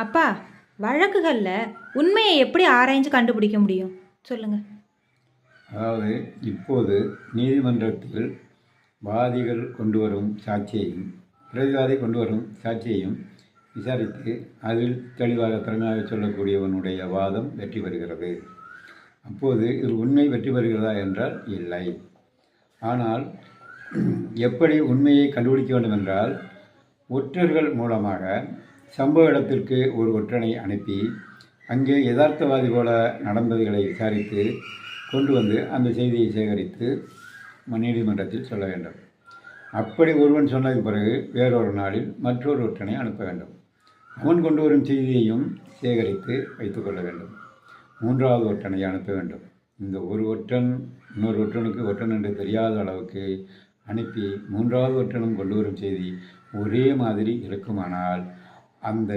அப்பா, வழக்குகளில் உண்மையை எப்படி ஆராய்ஞ்சு கண்டுபிடிக்க முடியும் சொல்லுங்க. அதாவது இப்போது நீதிமன்றத்தில் வாதிகள் கொண்டு வரும் சாட்சியையும் பிரதிவாதி கொண்டு வரும் சாட்சியையும் விசாரித்து அதில் தெளிவாக திறமையாக சொல்லக்கூடியவனுடைய வாதம் வெற்றி பெறுகிறது. அப்போது இது உண்மை வெற்றி பெறுகிறதா என்றால் இல்லை. ஆனால் எப்படி உண்மையை கண்டுபிடிக்க வேண்டும் என்றால், ஒற்றர்கள் மூலமாக சம்பவ இடத்திற்கு ஒரு ஒற்றனை அனுப்பி அங்கே யதார்த்தவாதி போல நடந்ததுகளை விசாரித்து கொண்டு வந்து அந்த செய்தியை சேகரித்து நீதிமன்றத்தில் சொல்ல வேண்டும். அப்படி ஒருவன் சொன்னதுக்கு பிறகு வேறொரு நாளில் மற்றொரு ஒற்றனை அனுப்ப வேண்டும். அவன் கொண்டு வரும் செய்தியையும் சேகரித்து வைத்துக்கொள்ள வேண்டும். மூன்றாவது ஒற்றனை அனுப்ப வேண்டும். இந்த ஒரு ஒற்றன் இன்னொரு ஒற்றனுக்கு ஒற்றன் என்று தெரியாத அளவுக்கு அனுப்பி மூன்றாவது ஒற்றனும் கொண்டு வரும் செய்தி ஒரே மாதிரி இருக்குமானால் அந்த